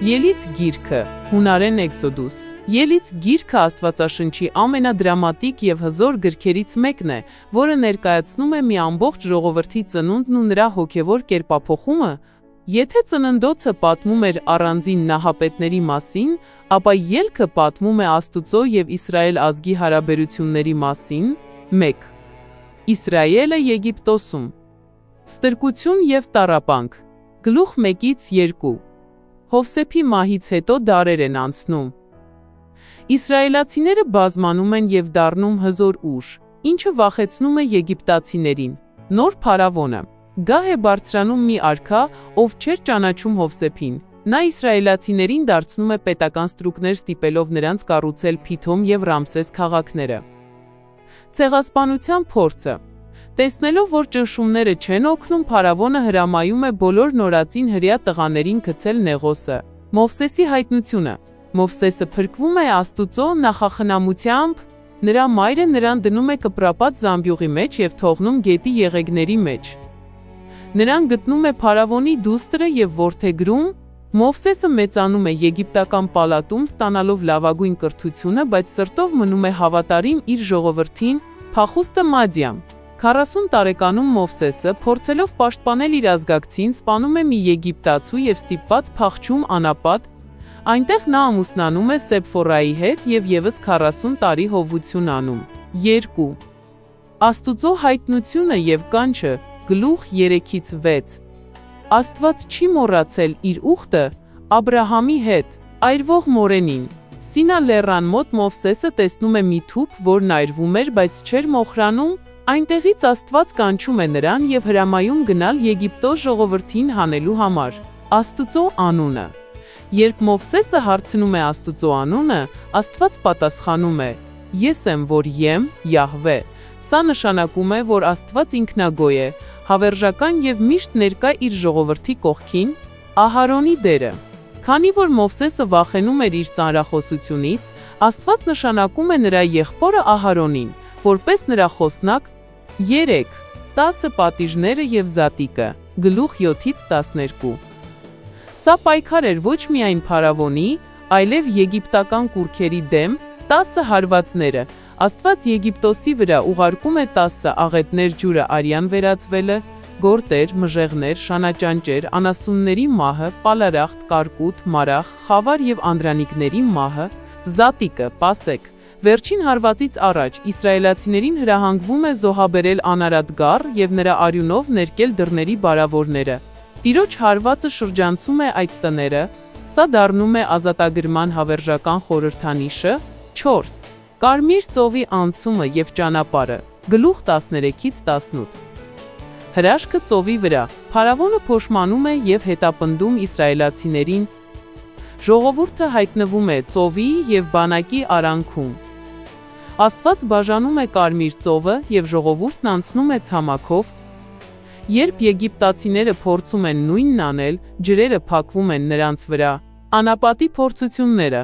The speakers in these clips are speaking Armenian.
Ելից գիրքը, հունարեն Էքսոդուս։ Ելից գիրքը Աստվածաշնչի ամենադրամատիկ և հզոր գրքերից մեկն է, որը ներկայացնում է մի ամբողջ ժողովրդի ծնունդն ու նրա հոգևոր կերպափոխումը։ Եթե ծննդոցը պատմում էր առանձին նահապետների մասին, ապա ելքը պատմում է Աստուծո և Իսրայել ազգի հարաբերությունների մասին։ 1. Իսրայելը Եգիպտոսում։ Ստրկություն և տառապանք։ Գլուխ 1-2։ Հովսեփի մահից հետո դարեր են անցնում։ Իսրայելացիները բազմանում են և դառնում հզոր ուժ, ինչը վախեցնում է եգիպտացիներին։ Նոր փարավոնը։ Գահ է բարձրանում մի արքա, ով չէր ճանաչում Հովսեփին։ Նա իսրայելացիներին դարձնում է պետական ստրուկներ, ստիպելով նրանց կառուցել Փիթոմ և Ռամսես քաղաքները։ Ցեղասպանության փորձը։ Տեսնելով, որ ճնշումները չեն օգնում, փարավոնը հրամայում է բոլոր նորածին հրեա տղաներին գցել Նեղոսը։ Մովսեսի հայտնությունը։ Մովսեսը փրկվում է Աստուծո նախախնամությամբ, նրա մայրը նրան դնում է կպրապած զամբյուղի մեջ և թողնում գետի եղեգների մեջ։ Նրան գտնում է փարավոնի դուստրը և որդեգրում։ Մովսեսը մեծանում է եգիպտական պալատում, ստանալով լավագույն կրթությունը, բայց սրտով մնում է հավատարիմ իր ժողովրդին։ Փախուստը Մադիամ։ 40 տարեկանում Մովսեսը, փորձելով պաշտպանել իր ազգակցին, սպանում է մի եգիպտացու և ստիպված փախչում անապատ։ Այնտեղ նա ամուսնանում է Սեփֆորայի հետ և ևս 40 տարի հովություն անում։ 2. Աստուծո հայտնությունը և կանչը։ Գլուխ 3-6։ Աստված չի մոռացել իր ուխտը Աբրահամի հետ այրվող մորենին։ Սինա լեռան մոտ Մովսեսը տեսնում է մի թուփ, որն այրվում էր, բայց չէր մոխրանում։ Այնտեղից Աստված կանչում է նրան և հրամայում գնալ Եգիպտոս ժողովրդին հանելու համար։ Աստուծո անունը։ Երբ Մովսեսը հարցնում է Աստուծո անունը, Աստված պատասխանում է. Ես եմ, որ եմ, Յահվե։ Սա նշանակում է, որ Աստված ինքնագոյ է, հավերժական և միշտ ներկա իր ժողովրդի կողքին։ Ահարոնի դերը։ Քանի որ Մովսեսը վախենում էր իր ծանրախոսությունից, Աստված նշանակում է նրա եղբորը Ահարոնին, որպես նրա խոսնակ։ 3. 10 պատիժները և զատիկը։ Գլուխ 7-12։ Սա պայքար էր ոչ միայն փարավոնի, այլև եգիպտական կուռքերի դեմ։ 10 հարվածները։ Աստված Եգիպտոսի վրա ուղարկում է 10 աղետներ, ջուրը արյան վերածվելը, գորտեր, մժեղներ, շանաճանճեր, անասունների մահը, պալարախտ, կարկուտ, մարախ, խավար և անդրանիկների մահը, զատիկը, պասեկ։ Վերջին հարվածից առաջ իսրայելացիներին հրահանգվում է զոհաբերել Անարատ գառ և նրա արյունով ներկել դռների բարավորները։ Տիրոջ հարվածը շրջանցում է այդ տները, սա դառնում է ազատագրման հավերժական խորհրդանիշը։ 4. Կարմիր ծովի անցումը և ճանապարհը։ Գլուխ 13-18։ Հրաշքը ծովի վրա։ Փարավոնը փոշմանում է և հետապնդում իսրայելացիներին։ Ժողովուրդը հայտնվում է ծովի և բանակի արանքում։ Աստված բաժանում է Կարմիր ծովը և ժողովուրդն անցնում է ցամաքով։ Երբ եգիպտացիները փորձում են նույնն անել, ջրերը փակվում են նրանց վրա։ Անապատի փորձությունները։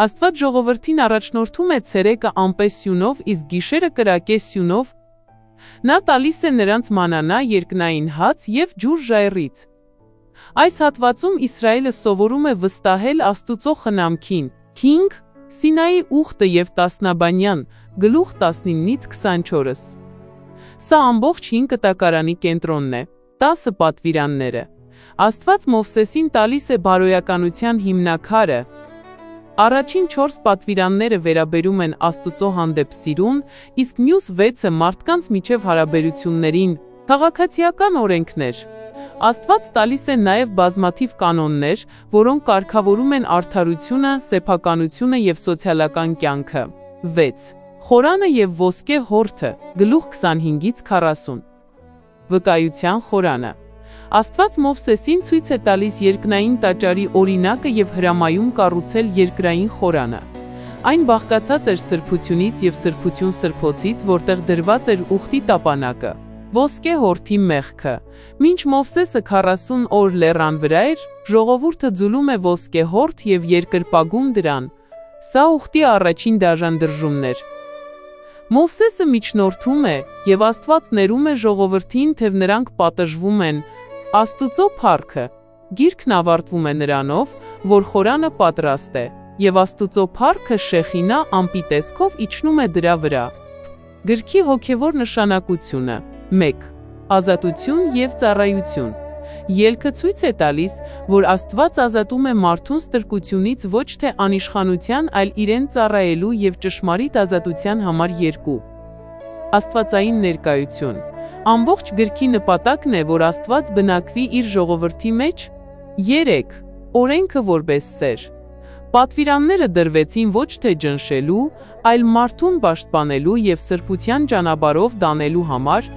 Աստված ժողովրդին առաջնորդում է ցերեկը ամպե սյունով, իսկ գիշերը կրակե սյունով։ Նա տալիս է նրանց մանանա, երկնային հաց և ջուր ժայռից։ Այս հատվածում Իսրայելը սովորում է վստահել Աստուծո խնամքին։ 5. Սինայի ուխտը և տասնաբանյան։ Գլուխ 19-24։ Սա ամբողջ 5 կտակարանի կենտրոնն է։ 10 պատվիրանները։ Աստված Մովսեսին տալիս է բարոյականության հիմնաքարը։ Առաջին 4 պատվիրանները վերաբերում են Աստուծո հանդեպ սիրուն, իսկ մյուս 6-ը մարդկանց միջև հարաբերություններին, քաղաքացիական օրենքներ։ Աստված տալիս է նաև բազմաթիվ կանոններ, որոնք կարգավորում են արդարությունը, սեփականությունը և սոցիալական կյանքը։ 6. Խորանը և ոսկե հորթը։ Գլուխ 25-40։ Վկայության խորանը։ Աստված Մովսեսին ցույց է տալիս երկնային տաճարի օրինակը և հրամայում կառուցել երկրային խորանը։ Այն բաղկացած էր սրբությունից և սրբություն սրբոցից, որտեղ դրված էր ուխտի տապանակը։ Ոսկե հորթի մեղքը։ Մինչ Մովսեսը 40 օր լեռան վրա էր, ժողովուրդը ձուլում է ոսկե հորթ և երկրպագում դրան։ Սա ուխտի առաջին դաժան դրժումն էր։ Մովսեսը միջնորդում է, և Աստված ներում է ժողովրդին, թեև նրանք պատժվում են։ Աստուծո փառքը։ Գիրքն ավարտվում է նրանով, որ խորանը պատրաստ է, եւ Աստծո փառքը Շեխինա ամպի տեսքով իջնում է դրա վրա։ Գրքի հոգևոր նշանակությունը 1. Ազատություն եւ ծառայություն։ Ելքը ցույց է տալիս, որ Աստված ազատում է մարդուն ստրկությունից ոչ թե անիշխանության, այլ իրեն ծառայելու եւ ճշմարիտ ազատության համար 2. Աստվածային ներկայություն։ Ամբողջ գրքի նպատակն է, որ Աստված բնակվի իր ժողովրդի մեջ։ 3. Օրենքը որպես սեր։ Պատվիրանները դրվեցին ոչ թե ջնշելու, այլ մարդուն պաշտպանելու եւ սրբության ճանապարհով տանելու համար,